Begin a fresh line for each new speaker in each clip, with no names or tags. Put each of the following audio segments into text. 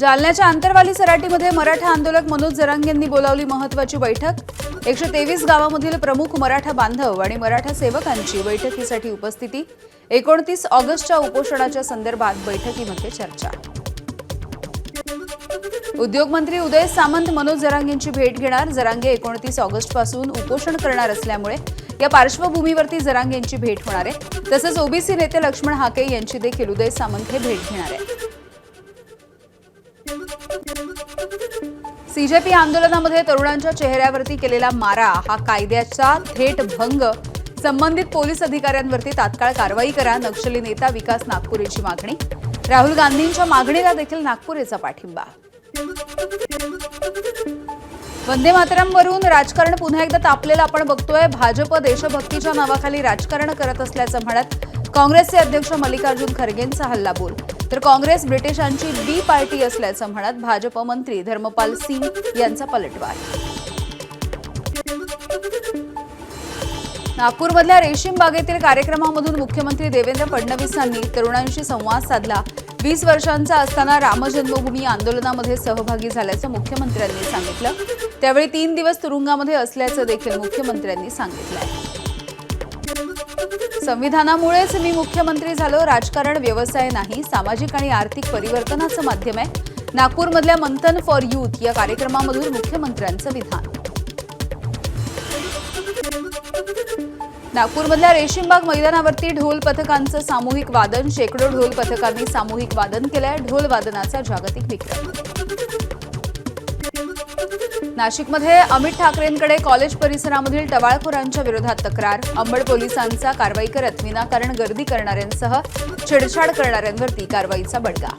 जालन्याच्या आंतरवाली सराटीमध्ये मराठा आंदोलक मनोज जरांगेंनी बोलावली महत्त्वाची बैठक। 123 गावामधील प्रमुख मराठा बांधव आणि मराठा सेवकांची बैठकीसाठी उपस्थिती। 29 ऑगस्टच्या उपोषणाच्या संदर्भात बैठकीमध्ये चर्चा। उद्योग मंत्री उदय सामंत मनोज जरांगेंची भेट घेणार। जरांगे 29 ऑगस्ट पासून उपोषण करणार असल्यामुळे या पार्श्वभूमीवरती जरांगेंची भेट होणार आहे। तसंच ओबीसी नेते लक्ष्मण हाके यांची देखील उदय सामंत हे भेट घेणार आहे। सीजेपी आंदोलनामध्ये तरुणांच्या चेहऱ्यावरती केलेला मारा हा कायद्याचा थेट भंग। संबंधित पोलीस अधिकाऱ्यांवरती तात्काळ कारवाई करा। नक्षली नेता विकास नागपुरेची मागणी। राहुल गांधींच्या मागणीला देखील नागपुरेचा पाठिंबा। वंदे मातरमवरून राजकारण पुन्हा एकदा तापलेलं आपण बघतोय। भाजप देशभक्तीच्या नावाखाली राजकारण करत असल्याचं म्हणत काँग्रेसचे अध्यक्ष मल्लिकार्जुन खरगेंचा हल्लाबोल, तर काँग्रेस ब्रिटिशांची बी पार्टी असल्याचं म्हणत भाजप मंत्री धर्मपाल सिंग यांचा पलटवार। नागपूरमधल्या रेशीम बागेतील कार्यक्रमामधून मुख्यमंत्री देवेंद्र फडणवीसांनी तरुणांशी संवाद साधला। 20 वर्षांचा असताना राम जन्मभूमी आंदोलनामध्ये सहभागी झाल्याचं मुख्यमंत्र्यांनी सांगितलं। त्यावेळी 3 दिवस तुरुंगामध्ये असल्याचं देखील मुख्यमंत्र्यांनी सांगितलंय। संविधानामुळेच मी मुख्यमंत्री झालो। राजकारण व्यवसाय नाही, सामाजिक आणि आर्थिक परिवर्तनाचं माध्यम आहे। नागपूरमधल्या मंथन फॉर यूथ या कार्यक्रमामधून मुख्यमंत्र्यांचं विधान। नागपूरमधल्या रेशीमबाग मैदानावरती ढोल पथकांचं सामूहिक वादन। शेकडो ढोल पथकांनी सामूहिक वादन केलंय। ढोल वादनाचा जागतिक विक्रम। नाशिकमध्ये अमित ठाकरेंकडे कॉलेज परिसरामधील टवाळखोरांच्या विरोधात तक्रार। अंबड पोलिसांचा कारवाई करत विनाकारण गर्दी करणाऱ्यांसह छेडछाड करणाऱ्यांवरती कारवाईचा बडगा।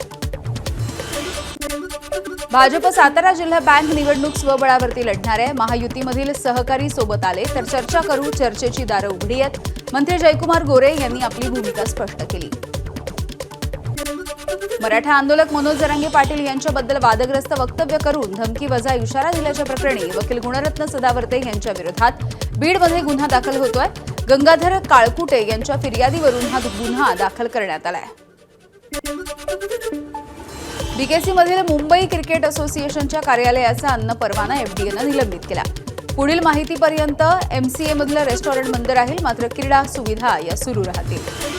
भाजप सातारा जिल्हा बँक निवडणूक स्वबळावरती लढणार आहे। महायुतीमधील सहकारी सोबत आले तर चर्चा करू। चर्चेची दारं उघडी आहेत। मंत्री जयकुमार गोरे यांनी आपली भूमिका स्पष्ट केली। मराठा आंदोलक मनोज जरांगे पाटील यांच्याबद्दल वादग्रस्त वक्तव्य करून धमकीवजा इशारा दिल्याच्या प्रकरणी वकील गुणरत्न सदावर्ते यांच्या विरोधात बीडमध्ये गुन्हा दाखल होतोय। गंगाधर काळकुटे यांच्या फिर्यादीवरून हा गुन्हा दाखल करण्यात आलाय। बीकेसीमधील मुंबई क्रिकेट असोसिएशनच्या कार्यालयाचा अन्न परवाना एफडीएनं निलंबित केला। पुढील माहितीपर्यंत एमसीएमधलं रेस्टॉरंट बंद राहील, मात्र क्रीडा सुविधा या सुरू राहतील।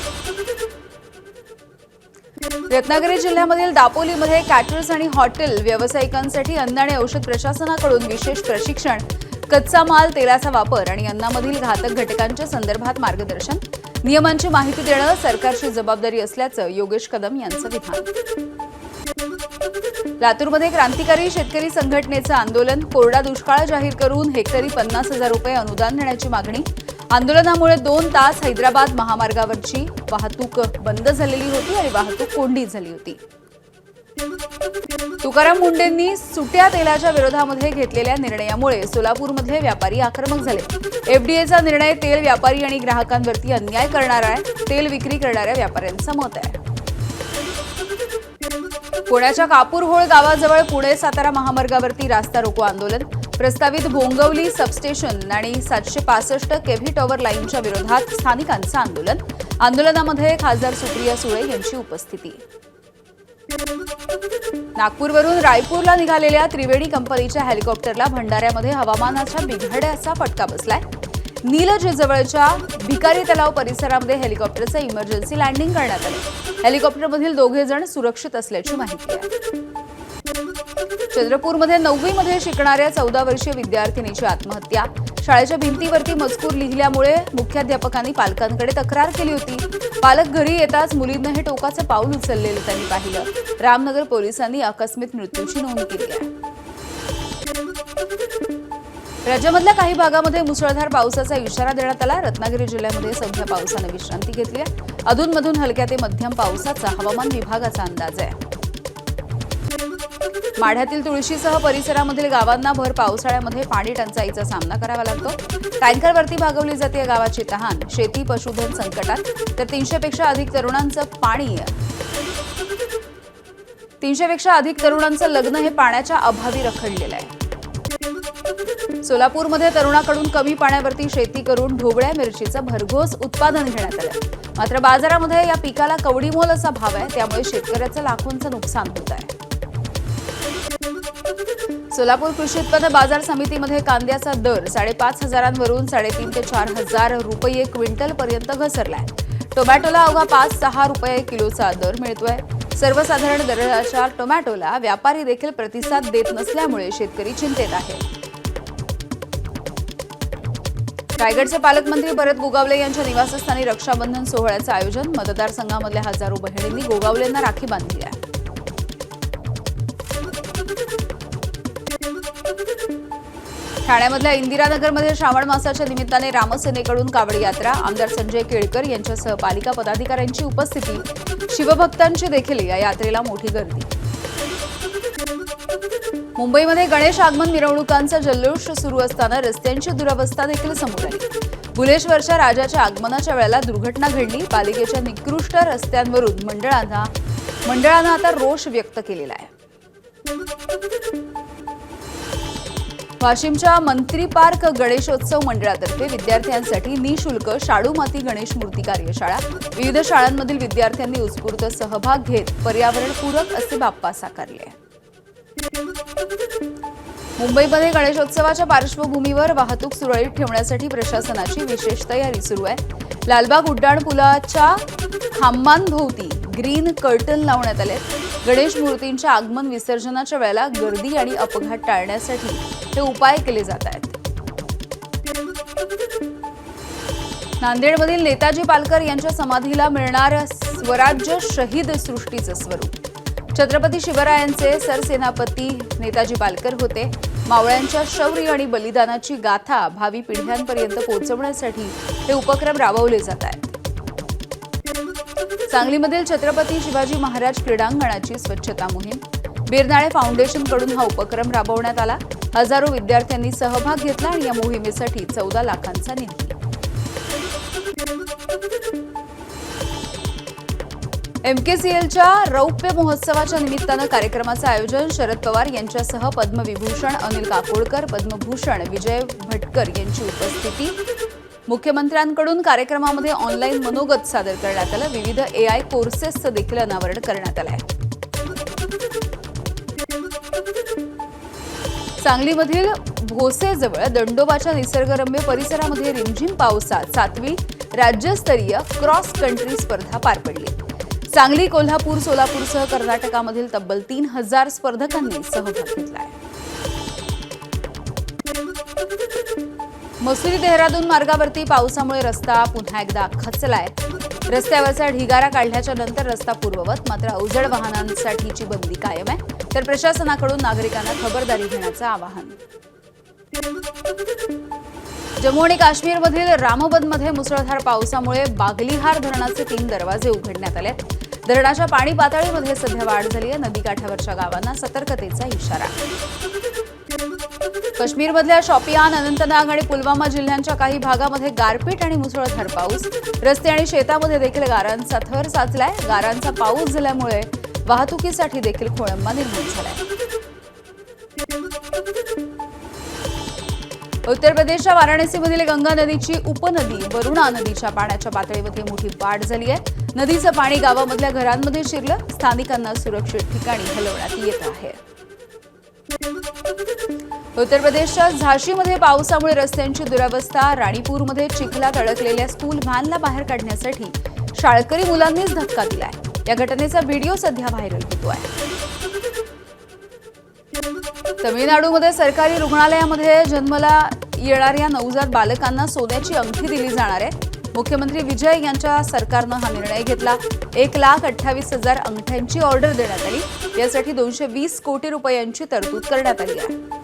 रत्नागिरी जिल्ह्यामधील दापोलीमध्ये कॅटरर्स आणि हॉटेल व्यावसायिकांसाठी अन्न आणि औषध प्रशासनाकडून विशेष प्रशिक्षण। कच्चा माल, तेलाचा वापर आणि अन्नामधील घातक घटकांच्या संदर्भात मार्गदर्शन। नियमांची माहिती देणं सरकारची जबाबदारी असल्याचं योगेश कदम यांचं विधान। लातूरमध्ये क्रांतिकारी शेतकरी संघटनेचं आंदोलन। कोरडा दुष्काळ जाहीर करून हेक्टरी 50,000 रुपये अनुदान देण्याची मागणी। आंदोलनामुळे 2 तास हैदराबाद महामार्गावरची वाहतूक बंद झालेली होती आणि वाहतूक कोंडी झाली होती। तुकाराम मुंडेंनी सुट्या तेलाच्या विरोधामध्ये घेतलेल्या निर्णयामुळे सोलापूरमधले व्यापारी आक्रमक झाले। एफडीएचा निर्णय तेल व्यापारी आणि ग्राहकांवरती अन्याय करणारा आहे, तेल विक्री करणाऱ्या व्यापाऱ्यांचं मत आहे। पुण्याच्या कापूरहोळ गावाजवळ पुणे सातारा महामार्गावरती रास्ता रोको आंदोलन। प्रस्तावित भोंगवली सबस्टेशन आणि 765 केव्ही टॉवर लाईनच्या विरोधात स्थानिकांचं आंदोलन। आंदोलनामध्ये खासदार सुप्रिया सुळे यांची उपस्थिती। नागपूरवरून रायपूरला निघालेल्या त्रिवेणी कंपनीच्या हेलिकॉप्टरला भंडाऱ्यामध्ये हवामानाच्या बिघाड्याचा फटका बसलाय। नीलज जवळच्या भिकारी तलाव परिसरामध्ये हेलिकॉप्टरचं इमर्जन्सी लँडिंग करण्यात आलं। हेलिकॉप्टरमधील 2 जण सुरक्षित असल्याची माहिती आहे। चंद्रपूरमध्ये 9वी मध्ये शिकणाऱ्या 14 वर्षीय विद्यार्थिनीची आत्महत्या। शाळेच्या भिंतीवरती मजकूर लिहिल्यामुळे मुख्याध्यापकांनी पालकांकडे तक्रार केली होती। पालक घरी येताच मुलीनं हे टोकाचं पाऊल उचललेलं त्यांनी पाहिलं। रामनगर पोलिसांनी आकस्मिक मृत्यूची नोंद केली आहे। राज्यामधल्या काही भागामध्ये मुसळधार पावसाचा इशारा देण्यात आला। रत्नागिरी जिल्ह्यामध्ये सध्या पावसानं विश्रांती घेतली आहे। अधूनमधून हलक्या ते मध्यम पावसाचा हवामान विभागाचा अंदाज आहे। माढ्यातील तुळशीसह परिसरामधील गावांना भर पावसाळ्यामध्ये पाणी टंचाईचा सामना करावा लागतो। टँकरवरती भागवली जाते या गावाची तहान। शेती पशुधन संकटात, तर 300 पेक्षा अधिक तरुणांचं लग्न हे पाण्याच्या अभावी रखडलेलं आहे। सोलापूरमध्ये तरुणाकडून कमी पाण्यावरती शेती करून ढोबळ्या मिरचीचं भरघोस उत्पादन घेण्यात आलं। मात्र बाजारामध्ये या पिकाला कवडीमोल असा भाव आहे, त्यामुळे शेतकऱ्याचं लाखोंचं नुकसान होत आहे। सोलापूर कृषी उत्पन्न बाजार समितीमध्ये कांद्याचा दर 5,500वरून 3,500 ते 4,000 रुपये क्विंटल पर्यंत घसरलाय. टोमॅटोला अवघा 5-6 रुपये किलोचा दर मिळतोय. सर्वसाधारण दराच्या टोमॅटोला व्यापारी देखील प्रतिसाद देत नसल्यामुळे शेतकरी चिंतेत आहेत. रायगडचे पालकमंत्री भरत गोगावले यांच्या निवासस्थानी रक्षाबंधन सोहळ्याचं आयोजन. मतदारसंघामधल्या हजारो बहिणींनी गोगावलेंना राखी बांधली आहे. ठाण्यामधल्या इंदिरानगरमध्ये श्रावण मासाच्या निमित्ताने रामसेनेकडून कावड यात्रा. आमदार संजय केळकर यांच्यासह पालिका पदाधिकाऱ्यांची उपस्थिती. शिवभक्तांची देखील या यात्रेला मोठी गर्दी. मुंबईमध्ये गणेश आगमन मिरवणुकांचा जल्लोष सुरू असताना रस्त्यांची दुरवस्था देखील समोर आली. भुलेश्वरच्या राजाच्या आगमनाच्या वेळेला दुर्घटना घडली. पालिकेच्या निकृष्ट रस्त्यांवरून मंडळानं आता रोष व्यक्त केलेला आहे. वाशिमच्या मंत्री पार्क गणेशोत्सव मंडळातर्फे विद्यार्थ्यांसाठी निःशुल्क शाडू माती गणेश मूर्ती कार्यशाळा. विविध शाळांमधील विद्यार्थ्यांनी उत्स्फूर्त सहभाग घेत पर्यावरणपूरक असे बाप्पा साकारले. मुंबईमध्ये गणेशोत्सवाच्या पार्श्वभूमीवर वाहतूक सुरळीत ठेवण्यासाठी प्रशासनाची विशेष तयारी सुरू आहे. लालबाग उड्डाणपुलाच्या खांबांभोवती ग्रीन कर्टन लावण्यात आले. गणेश मूर्तींच्या आगमन विसर्जनाच्या वेळेला गर्दी आणि अपघात टाळण्यासाठी हे उपाय केले जात आहेत. नांदेडमधील नेताजी पालकर यांच्या समाधीला मिळणार स्वराज्य शहीद सृष्टीचं स्वरूप. छत्रपती शिवरायांचे सरसेनापती नेताजी पालकर होते. मावळ्यांच्या शौर्य आणि बलिदानाची गाथा भावी पिढ्यांपर्यंत पोहोचवण्यासाठी हे उपक्रम राबवले जात आहेत. सांगलीमधील छत्रपती शिवाजी महाराज क्रीडांगणाची स्वच्छता मोहीम. बिरनाळे फाउंडेशनकडून हा उपक्रम राबवण्यात आला. हजारो विद्यार्थ्यांनी सहभाग घेतला आणि या मोहिमेसाठी 14 लाखांचा निधी. एमकेसीएलच्या रौप्य महोत्सवाच्या निमित्तानं कार्यक्रमाचं आयोजन. शरद पवार यांच्यासह पद्मविभूषण अनिल काकोडकर, पद्मभूषण विजय भटकर यांची उपस्थिती. मुख्यमंत्र्यांकडून कार्यक्रमामध्ये ऑनलाईन मनोगत सादर करण्यात आलं. विविध AI कोर्सेसचं देखील अनावरण करण्यात आलं आहे. सांगलीमधील भोसेजवळ दंडोबाच्या निसर्गरम्य परिसरामध्ये रिमझिम पावसात 7वी राज्यस्तरीय क्रॉस कंट्री स्पर्धा पार पडली. सांगली, कोल्हापूर, सोलापूरसह कर्नाटकामधील तब्बल 3,000 स्पर्धकांनी सहभाग घेतलाय. मसुरी देहरादून मार्गावरती पावसामुळे रस्ता पुन्हा एकदा खचलाय. रस्त्यावरचा ढिगारा काढल्याच्या नंतर रस्ता पूर्ववत, मात्र अवजड वाहनांसाठीची बंदी कायम आहे. तर प्रशासनाकडून नागरिकांना खबरदारी घेण्याचं आवाहन. जम्मू आणि काश्मीरमधील रामबनमध्ये मुसळधार पावसामुळे बागलिहार धरणाचे 3 दरवाजे उघडण्यात आले. धरणाच्या पाणी पातळीमध्ये सध्या वाढ झाली आहे. नदीकाठावरच्या गावांना सतर्कतेचा इशारा. काश्मीरमधल्या शॉपियान, अनंतनाग आणि पुलवामा जिल्ह्यांच्या काही भागामध्ये गारपीट आणि मुसळधार पाऊस. रस्ते आणि शेतामध्ये देखील गारांचा थर साचलाय. गारांचा पाऊस झाल्यामुळे वाहतुकीसाठी देखील खोळंबा निर्माण झालाय. उत्तर प्रदेशच्या वाराणसीमधील गंगा नदीची उपनदी वरुणा नदीच्या पाण्याच्या पातळीमध्ये मोठी वाढ झाली आहे. नदीचं पाणी गावामधल्या घरांमध्ये शिरलं. स्थानिकांना सुरक्षित ठिकाणी हलवण्यात येत आहे. उत्तर प्रदेशच्या झाशीमध्ये पावसामुळे रस्त्यांची दुरवस्था. राणीपूरमध्ये चिखलात अडकलेल्या स्कूल व्हॅनला बाहेर काढण्यासाठी शाळकरी मुलांनीच धक्का दिलाय. या घटनेचा व्हिडिओ सध्या व्हायरल होतोय. तमिळनाडूमध्ये सरकारी रुग्णालयामध्ये जन्माला येणाऱ्या नवजात बालकांना सोन्याची अंगठी दिली जाणार आहे. मुख्यमंत्री विजय यांच्या सरकारनं हा निर्णय घेतला. 1,28,000 अंगठ्यांची ऑर्डर देण्यात आली. यासाठी 220 कोटी रुपयांची तरतूद करण्यात आली आहे.